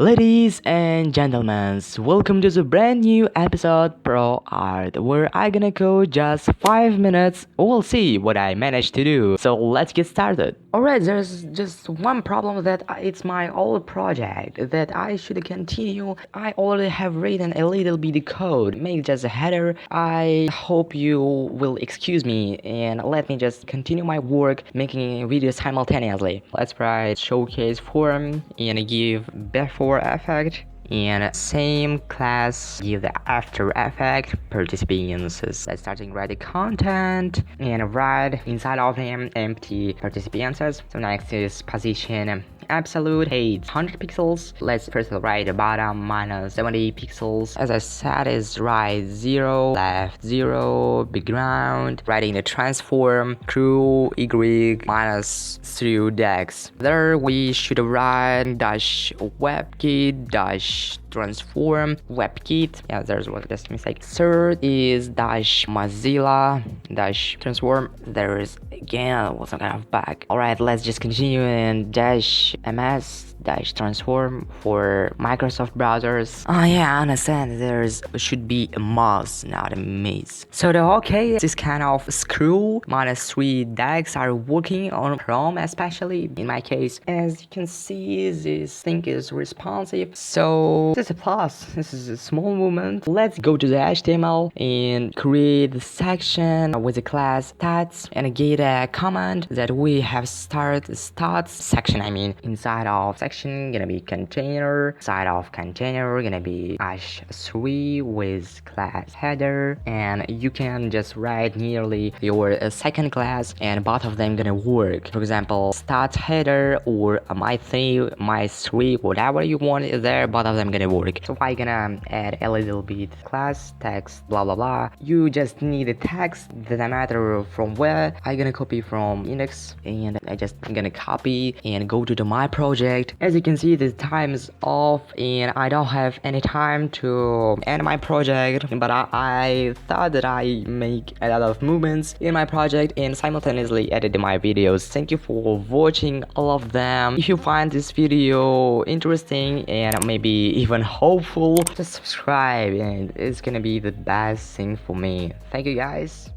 Ladies and gentlemen, welcome to the brand new episode Pro Art, where I gonna code just 5 minutes. We'll see what I managed to do. So let's get started. Alright, there's just one problem that it's my old project that I should continue. I already have written a little bit of code, maybe just a header. I hope you will excuse me and let me just continue my work making videos simultaneously. Let's write showcase form and give before effect, and same class give the after effect participants. Let's starting write the content and write inside of them empty participants. So next is position absolute height 100 pixels. Let's first write the bottom minus 70 pixels. As I said, is right 0 left 0 background. Writing the transform crew y minus through dex. There we should write dash webkit dash transform webkit. Yeah, there's one just mistake. Third is dash mozilla dash transform. There is again was some kind of bug. Alright, let's just continue and dash ms dash transform for Microsoft browsers. Oh yeah, I understand there's should be a mouse, not a maze. So this kind of screw minus 3 decks are working on Chrome, especially in my case. As you can see, this thing is responsive. So this is a plus. This is a small movement. Let's go to the HTML and create the section with the class stats and get a command that we have stats section. I mean, inside of section gonna be container, inside of container gonna be h3 with class header, and you can just write nearly your second class and both of them gonna work. For example, stats header or my3 whatever you want is there, both of them gonna work. So I gonna add a little bit class text blah blah blah. You just need a text that matter from where. I gonna copy from index and I just gonna copy and go to my project. As you can see, the time is off and I don't have any time to end my project, but I thought that I make a lot of movements in my project and simultaneously edit my videos. Thank you for watching all of them. If you find this video interesting and maybe even hopeful, just subscribe and it's gonna be the best thing for me. Thank you guys.